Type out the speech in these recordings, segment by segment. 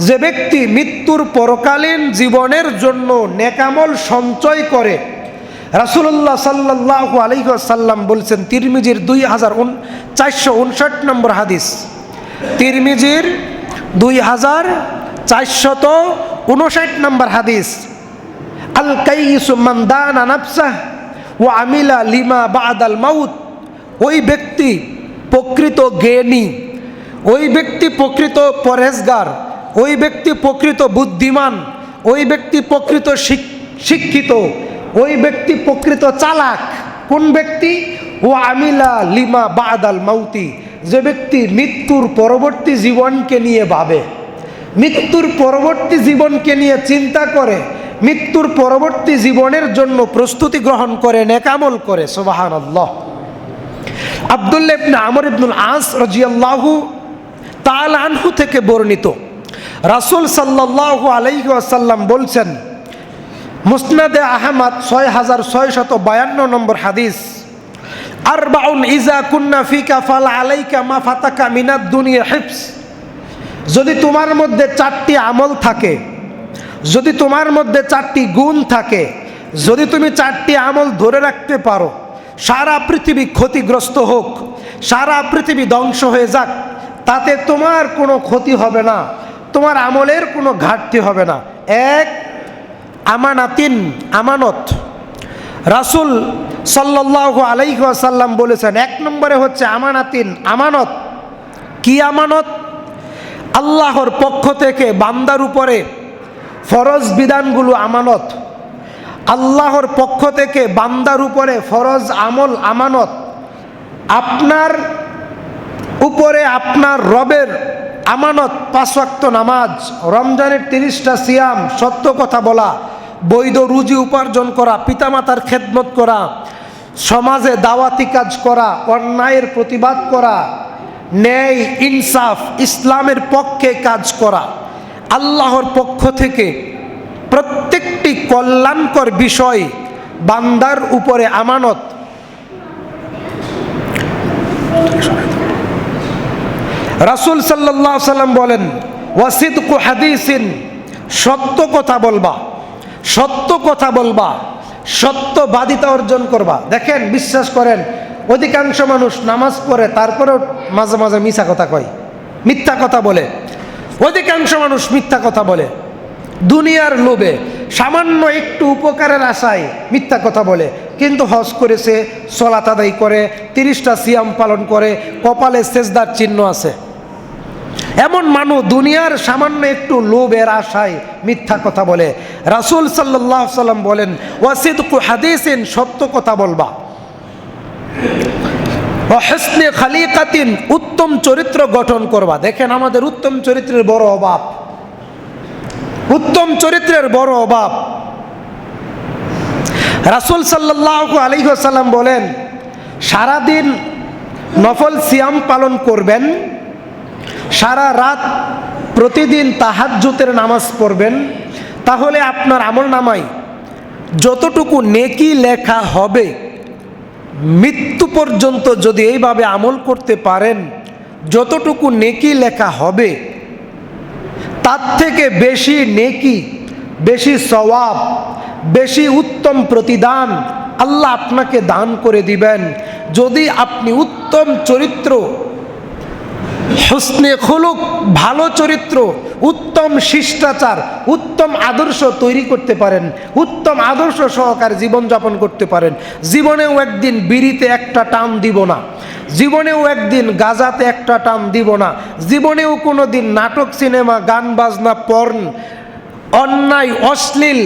যে ব্যক্তি মৃত্যুর পরকালীন জীবনের জন্য নেকামল সঞ্চয় করে, রাসূলুল্লাহ সাল্লাল্লাহু আলাইহি ওয়াসাল্লাম বলছেন, তিরমিজির 2459 নম্বর হাদিস, তিরমিজির 2459 নম্বর হাদিস, আল কাইয়িসু মান দানা নাফসাহ ওয়া আমিলা লিমা বাদাল মাউত। ওই ব্যক্তি প্রকৃত জ্ঞানী, ওই ব্যক্তি প্রকৃত পরহেজগার, ওই ব্যক্তি প্রকৃত বুদ্ধিমান, ওই ব্যক্তি প্রকৃত শিক্ষিত, ওই ব্যক্তি প্রকৃত চালাক। কোন ব্যক্তি? ও আমিলা লিমা বাদাল মাউতি, যে ব্যক্তি মৃত্যুর পরবর্তী জীবনকে নিয়ে ভাবে, মৃত্যুর পরবর্তী জীবনকে নিয়ে চিন্তা করে, মৃত্যুর পরবর্তী জীবনের জন্য প্রস্তুতি গ্রহণ করে, নেকামল করে। সুবহানাল্লাহ। আব্দুল্লাহ ইবনে আমর ইবনুল আস রাদিয়াল্লাহু তাআলা আনহু থেকে বর্ণিত, রাসূল সাল্লাল্লাহু আলাইহি ওয়াসাল্লাম বলছেন, মুসনাদে আহমদ 6652 নম্বর হাদিস, আরবাউন ইজা কুন্না ফিকা ফাল আলাইকা মা ফাতাকা মিনাদ দুনিয়া হিফজ। যদি তোমার মধ্যে 4টি আমল থাকে, যদি তোমার মধ্যে 4টি গুণ থাকে, যদি তুমি 4টি আমল ধরে রাখতে পারো, সারা পৃথিবী ক্ষতিগ্রস্ত হোক, সারা পৃথিবী ধ্বংস হয়ে যাক, তাতে তোমার কোনো ক্ষতি হবে না, তোমার আমলের কোনো ঘাটতি হবে না। এক, আমানাতিন, আমানত। রাসূল সাল্লাল্লাহু আলাইহি ওয়াসাল্লাম বলেছেন, 1 নম্বরে হচ্ছে আমানাতিন, আমানত। কি আমানত? আল্লাহর পক্ষ থেকে বান্দার উপরে ফরজ বিধানগুলো আমানত, আল্লাহর পক্ষ থেকে বান্দার উপরে ফরজ আমল আমানত। আপনার উপরে আপনার রবের আমানত 5 ওয়াক্ত নামাজ, রমজানের 30টা সিয়াম, সত্য কথা বলা, বৈধ রুজি উপার্জন করা, পিতামাতার খেদমত করা, সমাজে দাওয়াতি কাজ করা, অন্যায়ের প্রতিবাদ করা, ন্যায় ইনসাফ ইসলামের পক্ষে কাজ করা। আল্লাহর পক্ষ থেকে প্রত্যেকটি কল্যাণকর বিষয় বান্দার উপরে আমানত। রাসূল সাল্লাল্লাহু আলাইহি ওয়াসাল্লাম বলেন, ওয়াসিদকু হাদিসিন, সত্য কথা বলবা, সত্য কথা বলবা, সত্যবাদিতা অর্জন করবা। দেখেন, বিশ্বাস করেন, অধিকাংশ মানুষ নামাজ পড়ে তারপরেও মাঝে মাঝে মিথ্যা কথা কয়, মিথ্যা কথা বলে। অধিকাংশ মানুষ মিথ্যা কথা বলে, দুনিয়ার লোভে, সামান্য একটু উপকারের আশায় মিথ্যা কথা বলে। কিন্তু হজ করেছে, সালাত আদায় করে, 30টা সিয়াম পালন করে, কপালে সেজদার চিহ্ন আছে। এমন মানুষ দুনিয়ার সামান্য একটু লোভের আশায় মিথ্যা কথা বলে। রাসূল সাল্লাল্লাহু আলাইহি ওয়াসাল্লাম বলেন, ওয়াসিদকু হাদিসিন, সত্য কথা বলবা, ওয়াহসনে খালিকাতিন, উত্তম চরিত্র গঠন করবা। দেখেন, আমাদের উত্তম চরিত্রের বড় অভাব, উত্তম চরিত্রের বড় অভাব। রাসূল সাল্লাল্লাহু আলাইহি ওয়াসাল্লাম বলেন, সারাদিন নফল সিয়াম পালন করবেন, সারা রাত প্রতিদিন তাহাজ্জুদের নামাজ পড়বেন, তাহলে আপনার আমলনামায় যতটুকু নেকি লেখা হবে, মৃত্যু পর্যন্ত যদি এইভাবে আমল করতে পারেন, যতটুকু নেকি লেখা হবে, তার থেকে বেশি নেকি, বেশি সওয়াব, বেশি উত্তম প্রতিদান আল্লাহ আপনাকে দান করে দিবেন, যদি আপনি উত্তম চরিত্র, হুসনে খুলুক, ভালো চরিত্র, উত্তম শিষ্টাচার, উত্তম আদর্শ তৈরি করতে পারেন, উত্তম আদর্শ সহকারে জীবনযাপন করতে পারেন। জীবনেও একদিন বিড়িতে একটা টান দিব না, জীবনেও একদিন গাঁজাতে একটা টান দিব না, জীবনেও কোনো দিন নাটক, সিনেমা, গান বাজনা, পর্ন, অন্যায়, অশ্লীল,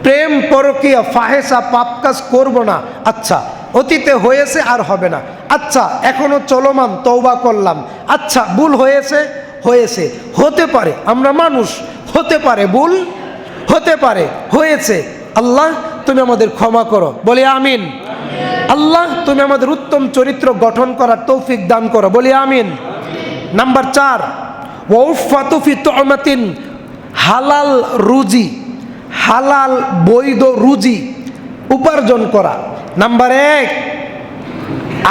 প্রেম, পরকীয়া, ফাহেসা, পাপ কাজ করব না। আচ্ছা, অতীতে হয়েছে, আর হবে না। আচ্ছা, এখনো চলমান, তওবা করলাম। আচ্ছা, ভুল হয়েছে, হয়েছে, হতে পারে, আমরা মানুষ, হতে পারে ভুল, হতে পারে হয়েছে। আল্লাহ তুমি আমাদের ক্ষমা করো, বলি আমিন। আল্লাহ তুমি আমাদের উত্তম চরিত্র গঠন করার তৌফিক দান করো, বলি আমিন। নাম্বার 4, ওয়াউফাতু ফি তুমাতিন, হালাল রুজি, হালাল বৈধ রুজি উপার্জন করা। নাম্বার 1,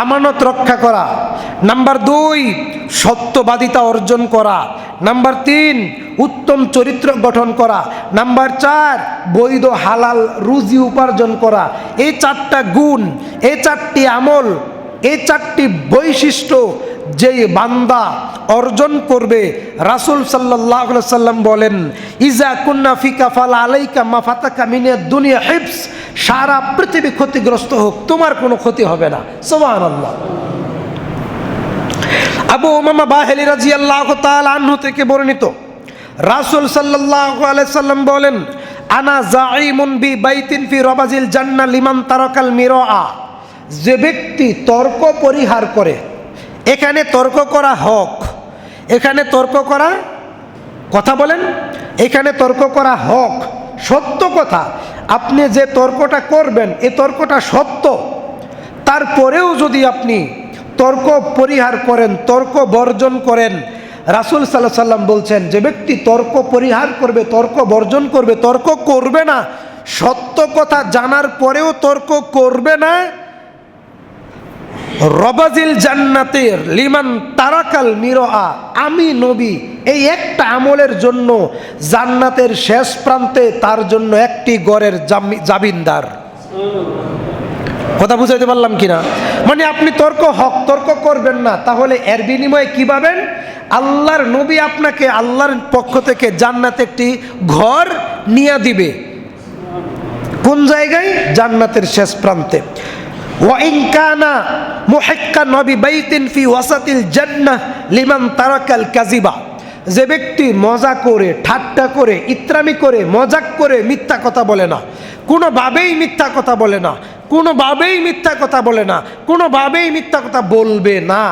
আমানত রক্ষা করা। নাম্বার 2, সত্যবাদিতা অর্জন করা। নাম্বার 3, উত্তম চরিত্র গঠন করা। নাম্বার 4, বৈধ হালাল রুজি উপার্জন করা। এই 4টা গুণ, এই 4টি আমল, এই 4টি বৈশিষ্ট্য যেই বান্দা অর্জন করবে, রাসূল সাল্লাল্লাহু আলাইহি সাল্লাম বলেন, ইজা কুন্না ফিকা ফালা আলাইকা মা ফাতাকা মিনাদ দুনিয়া হিফস, সারা পৃথিবী ক্ষতিগ্রস্ত হোক, তোমার কোনো ক্ষতি হবে না। সুবহানাল্লাহ। আবু উমামা বাহিলি রাদিয়াল্লাহু তাআলা আনহু থেকে বর্ণিত, রাসূল সাল্লাল্লাহু আলাইহি সাল্লাম বলেন, আনা যাঈমুন বি বাইতিন ফি রাবাজিল জান্নাহ লিমান তারাকাল মিরাআ। যে ব্যক্তি তর্ক পরিহার করে, এখানে তর্ক করা হক, এখানে তর্ক করা, কথা বলেন, এখানে তর্ক করা হক, সত্য কথা। আপনি যে তর্কটা করবেন এই তর্কটা সত্য, তারপরেও যদি আপনি তর্ক পরিহার করেন, তর্ক বর্জন করেন, রাসূল সাল্লাল্লাহু আলাইহি সাল্লাম বলছেন যে ব্যক্তি তর্ক পরিহার করবে, তর্ক বর্জন করবে, তর্ক করবে না, সত্য কথা জানার পরেও তর্ক করবে না, রবাজিল জান্নাতের লিমান তারাকাল মিরাআ, আমি নবী এই একটা আমলের জন্য জান্নাতের শেষ প্রান্তে তার জন্য একটি ঘরের জামিনদার। কথা বুঝাইতে পারলাম কিনা? মানে আপনি তর্ক হক, তর্ক করবেন না, তাহলে এর বিনিময়ে কি পাবেন? আল্লাহর নবী আপনাকে আল্লাহর পক্ষ থেকে জান্নাতে একটি ঘর নিয়ে দিবে। কোন জায়গায়? জান্নাতের শেষ প্রান্তে। ওয়া ইন কানা মুহিক্কান নবী বাইতিন ফি ওয়াসাতিল জান্নাহ লিমান তারাকাল কাযিবা। যে ব্যক্তি মজা করে, ঠাট্টা করে, ইত্রামি করে, মজাক করে মিথ্যা কথা বলে না, কোনোভাবেই মিথ্যা কথা বলে না, কোনোভাবেই মিথ্যা কথা বলে না, কোনোভাবেই মিথ্যা কথা বলবে না।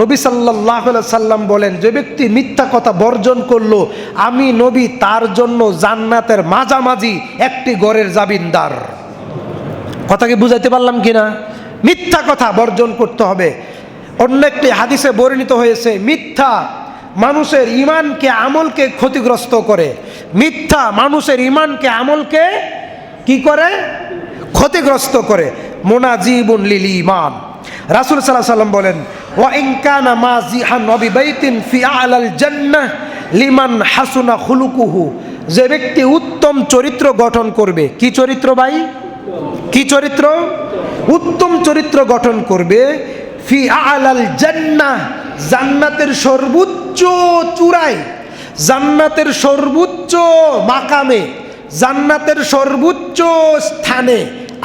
নবী সাল্লাল্লাহু আলাইহি সাল্লাম বলেন, যে ব্যক্তি মিথ্যা কথা বর্জন করলো, আমি নবী তার জন্য জান্নাতের মাঝামাঝি একটি ঘরের জামিনদার। কথা কি বুঝাইতে পারলাম কিনা? মিথ্যা কথা বর্জন করতে হবে। অন্য একটি হাদিসে বর্ণিত হয়েছে, মিথ্যা মানুষের ঈমানকে, আমলকে ক্ষতিগ্রস্ত করে। মিথ্যা মানুষের ঈমানকে, আমলকে কি করে? ক্ষতিগ্রস্ত করে। মুনাজিবুন লিল ঈমান। রাসূল সাল্লাল্লাহু আলাইহি সাল্লাম বলেন, ওয়া ইন কানা মাযিহান নবী বাইতিন ফি আ'লাল জান্নাহ লিমান হাসুনা খুলুকুহু। যে ব্যক্তি উত্তম চরিত্র গঠন করবে, কি চরিত্র ভাই? কি চরিত্র? উত্তম চরিত্র গঠন করবে, ফি আ'লাল জান্নাহ, জান্নাতের সর্বোচ্চ চূড়ায়, জান্নাতের সর্বোচ্চ মাকামে, জান্নাতের সর্বোচ্চ স্থানে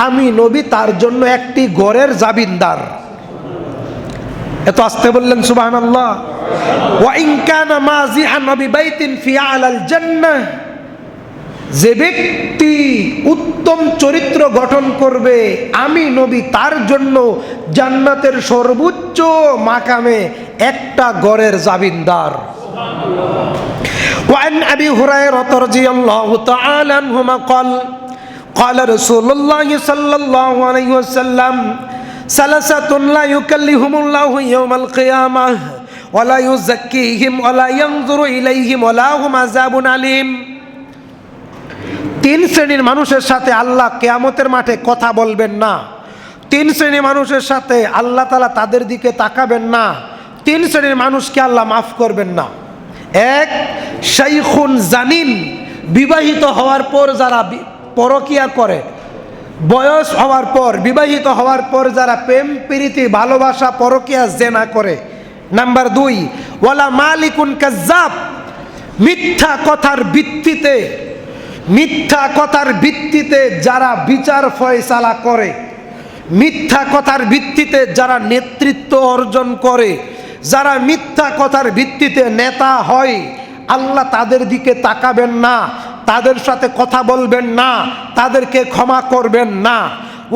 আমি নবী তার জন্য একটি ঘরের জামিনদার। এত আস্তে বললেন সুবহানাল্লাহ। ওয়া ইন কানা মাযিহান নবী বাইতিন ফি আ'লাল জান্নাহ। যে ব্যক্তি উত্তম চরিত্র গঠন করবে, আমি নবী তার জন্য জান্নাতের সর্বোচ্চ মাকামে একটা ঘরের জামিনদার। وعن أبي هريرة رضي الله تعالى عنهما قال قال رسول الله صلى الله عليه وسلم ثلاثة لا يكلمهم الله يوم القيامة ولا يزكيهم ولا ينظر إليهم ولا هم عذاب أليم। 3 শ্রেণীর মানুষের সাথে আল্লাহ কিয়ামতের মাঠে কথা বলবেন না। 3 শ্রেণীর মানুষের সাথে আল্লাহ তাআলা তাদের দিকে তাকাবেন না। 3 শ্রেণীর মানুষকে আল্লাহ মাফ করবেন না। 1, শাইখুন জানিন, বিবাহিত হওয়ার পর যারা পরকিয়া করে, বয়স হওয়ার পর, বিবাহিত হওয়ার পর যারা প্রেম প্রীতি ভালোবাসা পরকিয়া জেনা করে। নাম্বার 2, ওয়ালা মালিকুন কাজ্জাব, মিথ্যা কথার ভিত্তিতে, মিথ্যা কথার ভিত্তিতে যারা বিচার ফয়সালা করে, মিথ্যা কথার ভিত্তিতে যারা নেতৃত্ব অর্জন করে, যারা মিথ্যা কথার ভিত্তিতে নেতা হয়, আল্লাহ তাদের দিকে তাকাবেন না, তাদের সাথে কথা বলবেন না, তাদেরকে ক্ষমা করবেন না।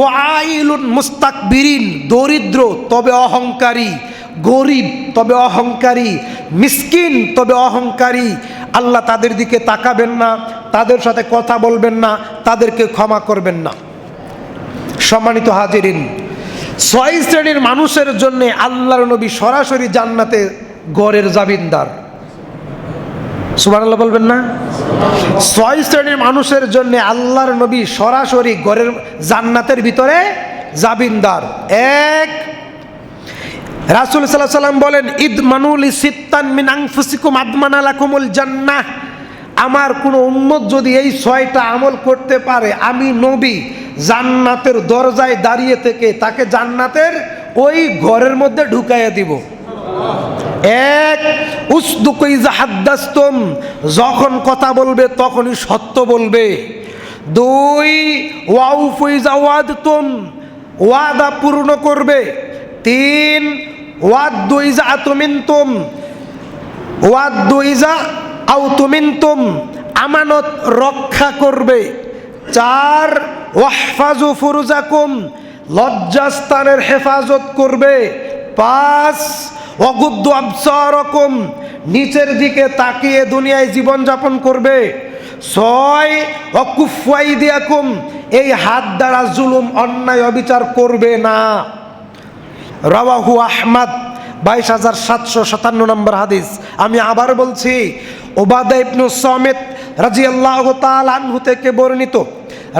ও আইলুন মুস্তাকবিরিন, দরিদ্র তবে অহংকারী, গরিব তবে অহংকারী, মিসকিন তবে অহংকারী, আল্লাহ তাদের দিকে তাকাবেন না, তাদের সাথে কথা বলবেন না, তাদেরকে ক্ষমা করবেন না। সম্মানিত হাজিরিন, 6 শ্রেণীর মানুষের জন্য আল্লাহর নবী সরাসরি জান্নাতে ঘরের জামিনদার। সুবহানাল্লাহ বলবেন না? 6 শ্রেণীর মানুষের জন্য আল্লাহর নবী সরাসরি ঘরের জান্নাতের ভিতরে জামিনদার। 1, রাসূল সাল্লাল্লাহু আলাইহি সাল্লাম বলেন, ইদমানুল সিত্তান মিন আনফুসিকুম আদমানা লাকুমুল জান্নাহ। আমার কোনো উম্মত যদি এই 6টা আমল করতে পারে, আমি নবী জান্নাতের দরজায় দাঁড়িয়ে থেকে তাকে জান্নাতের ওই ঘরের মধ্যে ঢুকাইয়া দিব। এক, উসদুকু ইযা হাদ্দাসতুম, যখন কথা বলবে তখনই সত্য বলবে। 2, ওয়াউফু ইযা ওয়াদতুম, ওয়াদা পূর্ণ করবে। 3, ওয়াদু ইযা আতুমিনতুম, ওয়াদু ইযা আউতুমিনতুম, আমানত রক্ষা করবে। 4, ওয়াহফাজু ফুরুজাকুম, লজ্জাস্থানের হেফাজত করবে। 5, ওয়াগুদ্দু আবসারাকুম, নিচের দিকে তাকিয়ে দুনিয়ায় জীবনযাপন করবে। 6, ওয়াকুফু আইদিয়াকুম, এই হাত দ্বারা জুলুম অন্যায় অবিচার করবে না। রাওয়াহু আহমদ, 22757 নম্বর হাদিস। আমি আবার বলছি, উবাদা ইবনে সামিত রাদিয়াল্লাহু তাআলা আনহু থেকে বর্ণিত,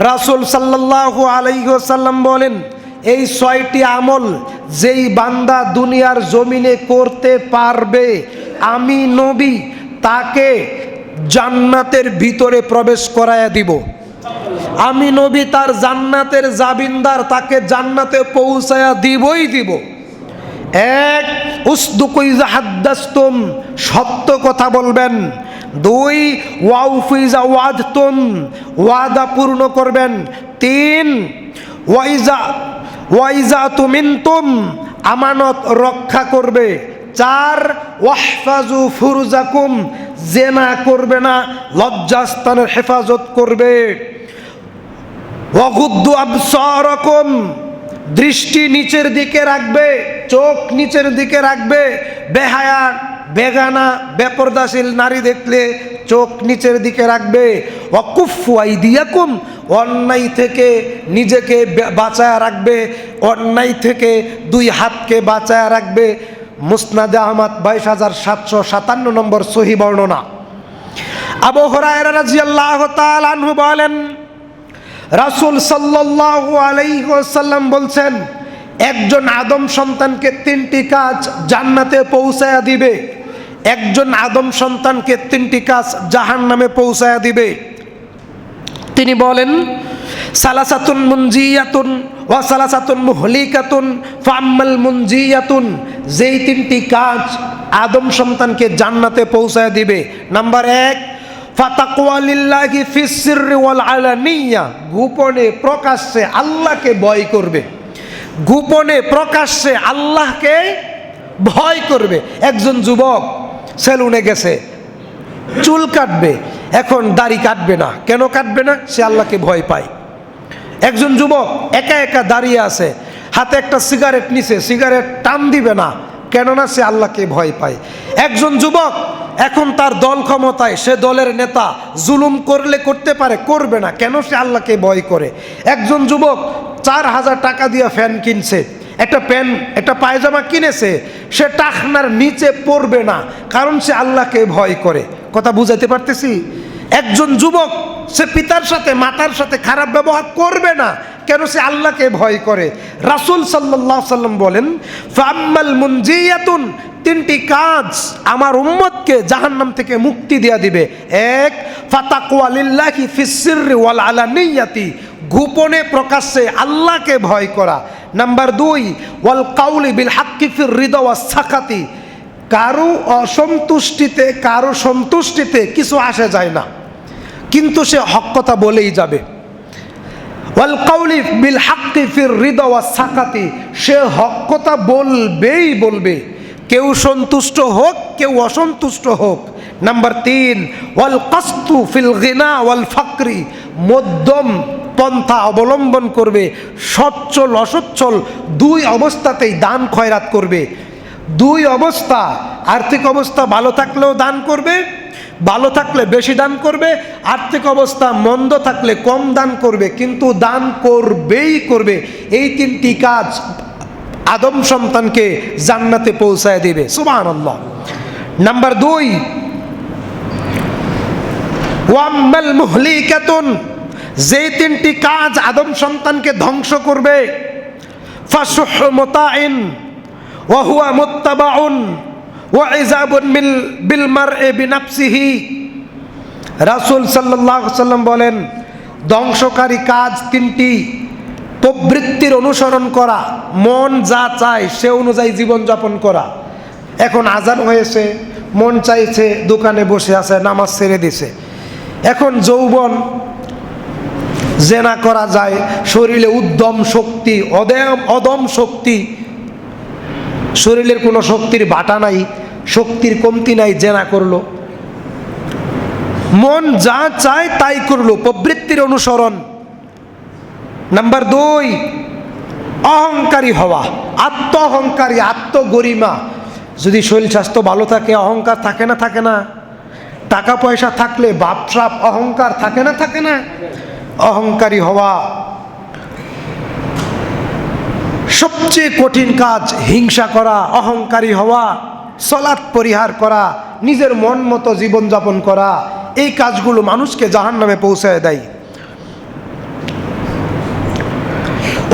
রাসূল সাল্লাল্লাহু আলাইহি ওয়াসাল্লাম বলেন, এই 6টি আমল যেই বান্দা দুনিয়ার জমিনে করতে পারবে, আমি নবী তাকে জান্নাতের ভিতরে প্রবেশ করায়া দিব। আমি নবী তার জান্নাতের জাবিনদার, তাকে জান্নাতে পৌঁছায়া দিবই দিব। 1, উসদুকু ইযা হাদ্দাসতুম, সত্য কথা বলবেন। 2, ওয়াউফু ইযা ওয়াদতুম, ওয়াদা পূর্ণ করবেন। 3, ওয়াইজা তুমিনতুম, আমানত রক্ষা করবে। 4, ওয়াহফাজু ফুরুজাকুম, জেনা করবে না, লজ্জাস্থানের হেফাজত করবে। ওয়াগুদ্দু আবসারাকুম, দৃষ্টি নিচের দিকে রাখবে, চোখ নিচের দিকে রাখবে। বেহায়া, বেগানা, বেপরদাশীল নারী দেখলে চোখ নিচের দিকে রাখবে। ওয়াকুফু আইদিয়াকুম, অন্যায় থেকে নিজেকে বাঁচায় রাখবে, অন্যায় থেকে 2 হাতকে বাঁচায় রাখবে। মুসনাদে আহমদ 22757 নম্বর সহিহ বর্ণনা। আবু হুরায়রা রাদিয়াল্লাহু তাআলা আনহু বলেন, রাসূল সাল্লাল্লাহু আলাইহি ওয়াসাল্লাম বলছেন, একজন আদম সন্তানকে 3টি কাজ জান্নাতে পৌঁছায়া দিবে, একজন আদম সন্তানকে 3টি কাজ জাহান্নামে পৌঁছায়া দিবে। তিনি বলেন, সালাসাতুন মুনজিয়াতুন ওয়া সালাসাতুন মুহলিকাতুন, ফাম্মাল মুনজিয়াতুন, যেই 3টি কাজ আদম সন্তানকে জান্নাতে পৌঁছায়া দিবে। নাম্বার 1, ফাতাকওয়া লিল্লাহি ফিস সিররি ওয়াল আলানিয়া, গোপনে প্রকাশ্যে আল্লাহকে ভয় করবে। গোপনে প্রকাশ্যে আল্লাহকে ভয় করবে। একজন যুবক সেলুনে গেছে, চুল কাটবে, এখন দাড়ি কাটবে না। কেন কাটবে না? সে আল্লাহকে ভয় পায়। একজন যুবক একা একা দাঁড়িয়ে আছে, হাতে একটা সিগারেট নিছে, সিগারেট টান দিবে না, কেননা সে আল্লাহকে ভয় পায়। একজন যুবক এখন তার দল ক্ষমতায়, সে দলের নেতা, জুলুম করলে করতে পারে, করবে না, কেন? সে আল্লাহকে ভয় করে। একজন যুবক 4000 টাকা দিয়ে ফ্যান কিনছে, একটা প্যান্ট, একটা পায়জামা কিনেছে, সে টাকনার নিচে পড়বে না, কারণ সে আল্লাহকে ভয় করে। কথা বুঝাইতে পারতেছি? একজন যুবক সে পিতার সাথে, মাতার সাথে খারাপ ব্যবহার করবে না, কেন? সে আল্লাহকে ভয় করে। রাসূল সাল্লাল্লাহু আলাইহি ওয়াসাল্লাম বলেন, ফাম্মাল মুনজিয়াতুন, 3টি কাজ আমার উম্মতকে জাহান্নাম থেকে মুক্তি দেয়া দিবে। 1, ফাতাকওয়া লিল্লাহি ফিস সিররি ওয়াল আলানিয়াতি, গোপনে প্রকাশ্যে আল্লাহকে ভয় করা। নাম্বার 2, ওয়াল কাউলি বিল হাক্কি ফির রিদা ওয়াস সাকাতি, কারো অসন্তুষ্টিতে, কারো সন্তুষ্টিতে কিছু আসে যায় না, কিন্তু সে হক কথা বলেই যাবে। ওয়াল কাউলি বিল হাক্কি ফির রিদা ওয়াস সাকাতি, সে হক কথা বলবেই বলবে, কেউ সন্তুষ্ট হোক, কেউ অসন্তুষ্ট হোক। নাম্বার 3, ওয়াল কাসতু ফিল গিনা ওয়াল ফাকরি, মধ্যম পন্থা অবলম্বন করবে, সচ্ছল অসচ্ছল 2 অবস্থাতেই দান খয়রাত করবে। 2 অবস্থা, আর্থিক অবস্থা ভালো থাকলেও দান করবে, ভালো থাকলে বেশি দান করবে, আর্থিক অবস্থা মন্দ থাকলে কম দান করবে, কিন্তু দান করবেই করবে। এই 3টি কাজ আদম সন্তানকে জান্নাতে পৌঁছায় দিবে। সুবহানাল্লাহ। নাম্বার 2, ওয়াম্মাল মুহলিকাতুন, যেই 3টি কাজ আদম সন্তানকে ধ্বংস করবে, ফাসুহু মুতাইন ওয়া হুয়া মুত্তাবাউন ওয়া ইযাবুন বিল মারই বিনাফসিহি, রাসূল সাল্লাল্লাহু আলাইহি সাল্লাম বলেন, ধ্বংসকারী কাজ তিনটি: প্রবৃত্তির অনুসরণ করা, মন যা চায় সে অনুযায়ী জীবনযাপন করা। এখন আজান হয়েছে, মন চাইছে, দোকানে বসে আছে, নামাজ ছেড়ে দিছে। এখন যৌবন, জেনা করা যায়, শরীরে উদ্যম শক্তি, অদম শক্তি, শরীরের কোনো শক্তির বাটা নাই, শক্তির কমতি নাই, জেনা করলো। মন যা চায় তাই করলো, প্রবৃত্তির অনুসরণ। নাম্বার 2, অহংকারী হওয়া, আত্ম অহংকারী, আত্মগরিমা। যদি শরীর স্বাস্থ্য ভালো থাকে, অহংকার থাকে না? থাকে না? টাকা পয়সা থাকলে বাপসাপ অহংকার থাকে না? থাকে না? অহংকারী হওয়া। সবচেয়ে কঠিন কাজ হিংসা করা, অহংকারী হওয়া, সালাত পরিহার করা, নিজের মন মতো জীবনযাপন করা। এই কাজগুলো মানুষকে জাহান্নামে পৌঁছায় দেয়।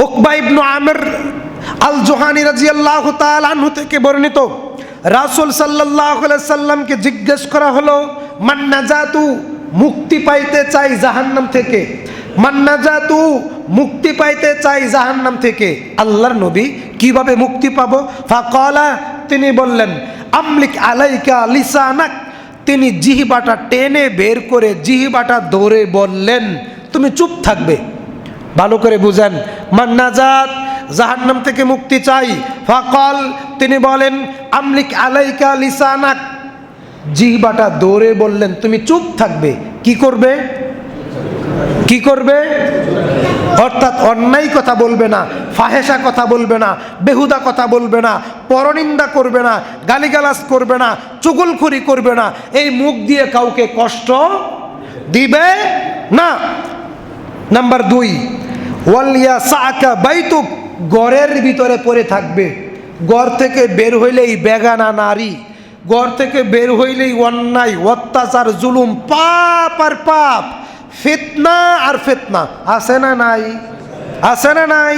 উকবা ইবনে আমির আল জুহানী রাদিয়াল্লাহু তাআলা আনহু থেকে বর্ণিত, রাসূল সাল্লাল্লাহু আলাইহি সাল্লামকে জিজ্ঞেস করা হলো, মান নাজাতু, মুক্তি পাইতে চাই জাহান্নাম থেকে। মান নাজাতু, মুক্তি পাইতে চাই জাহান্নাম থেকে। আল্লাহর নবী, কিভাবে মুক্তি পাবো? ফাকালা, তিনি বললেন, আমলিক আলাইকা লিসানাক। তিনি জিহবাটা টেনে বের করে জিহবাটা ধরে বললেন, তুমি চুপ থাকবে। ভালো করে বুঝেন, মান নাজাত, জাহান্নাম থেকে মুক্তি চাই। ফাকাল, তিনি বলেন, আমলিক আলাইকা লিসানাক। জিহবাটা ধরে বললেন, তুমি চুপ থাকবে। কি করবে? কি করবে? অর্থাৎ অন্যায় কথা বলবে না, ফাহেসা কথা বলবে না, বেহুদা কথা বলবে না, পরনিন্দা করবে না, গালিগালাজ করবে না, চুগলখড়ি করবে না। এই মুখ দিয়ে কাউকে কষ্ট দিবে না। নাম্বার 2, ওয়ালিয়া সাকা বাইতুক, ঘরের ভিতরে পড়ে থাকবে। ঘর থেকে বের হইলেই বেগানা নারী, ঘর থেকে বের হইলেই অন্যায়, অত্যাচার, জুলুম, পাপ আর পাপ, ফিতনা আর ফিতনা। আছে না নাই? আছে না নাই?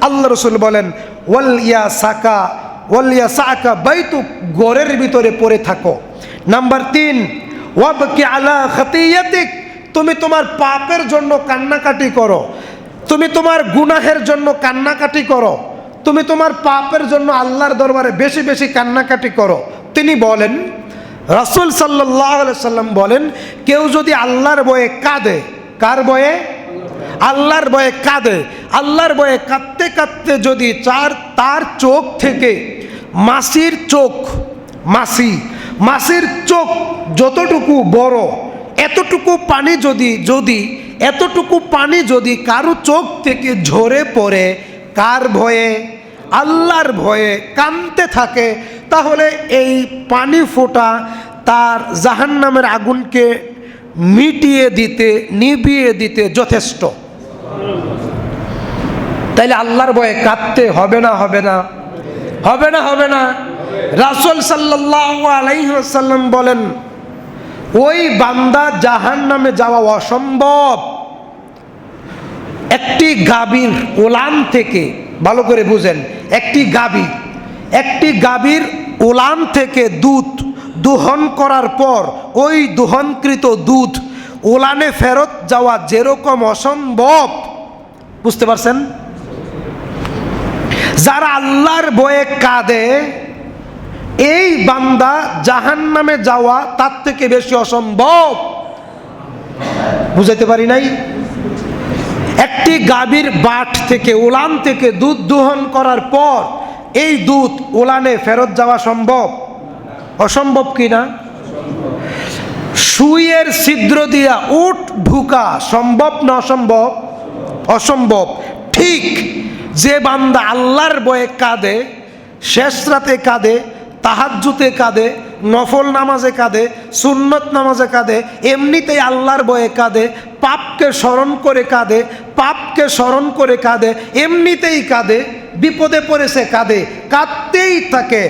আল্লাহ রাসূল বলেন, ওয়ালিয়া সাকা বাইতুক, ঘরের ভিতরে পড়ে থাকো। নাম্বার 3, ওয়াবকি আলা খাতিয়াতিক, তুমি তোমার পাপের জন্য কান্নাকাটি করো, তুমি তোমার গুনাহের জন্য কান্নাকাটি করো, তুমি তোমার পাপের জন্য আল্লাহর দরবারে বেশি বেশি কান্নাকাটি করো। তিনি বলেন, রাসূল সাল্লাল্লাহু আলাইহি সাল্লাম বলেন, কেউ যদি আল্লাহর ভয়ে কাঁদে, কার ভয়ে? আল্লাহর ভয়ে কাঁদে, আল্লাহর ভয়ে কাঁদতে কাঁদতে যদি তার চোখ থেকে মাছির চোখ, মাছির চোখ যতটুকু বড়, এতটুকু পানি যদি কারো চোখ থেকে ঝরে পড়ে, কার ভয়ে? আল্লাহর ভয়ে কাঁদতে থাকে, তাহলে এই পানি ফোঁটা তার জাহান্নামের আগুনকে নিভিয়ে দিতে যথেষ্ট। তাইলে আল্লাহর ভয়ে কাঁদতে হবে না? হবে না? হবে না? হবে না? রাসূল সাল্লাল্লাহু আলাইহি ওয়াসাল্লাম বলেন, ওই বান্দা জাহান্নামে যাওয়া অসম্ভব। একটি গাভীর ওলান থেকে, ভালো করে বুঝেন, একটি গাভীর ওলান থেকে দুধ দোহন করার পর ওই দোহনকৃত দুধ ওলানে ফেরত যাওয়া যেরকম অসম্ভব, বুঝতে পারছেন? যারা আল্লাহর ভয়ে কাঁদে, এই বান্দা জাহান্নামে যাওয়া তার থেকে বেশি অসম্ভব। বুঝাইতে পারি নাই? একটি গাভীর বাট থেকে, ওলান থেকে দুধ দোহন করার পর এই দুধ ওলানে ফেরত যাওয়া সম্ভব? অসম্ভব কি না? সুইয়ের ছিদ্র দিয়া উট ঢুকা সম্ভব না অসম্ভব? অসম্ভব। ঠিক যে বান্দা আল্লাহর ভয়ে কাঁদে, শেষ রাতে কাঁদে, তাহাজ্জুদে কাঁদে, নফল নামাজে কাঁদে, সুন্নত নামাজে কাঁদে, এমনিতেই আল্লাহর ভয়ে কাঁদে, পাপকে স্মরণ করে কাঁদে, এমনিতেই কাঁদে, বিপদে পড়েছে কাঁদে, কাঁদতেই থাকে,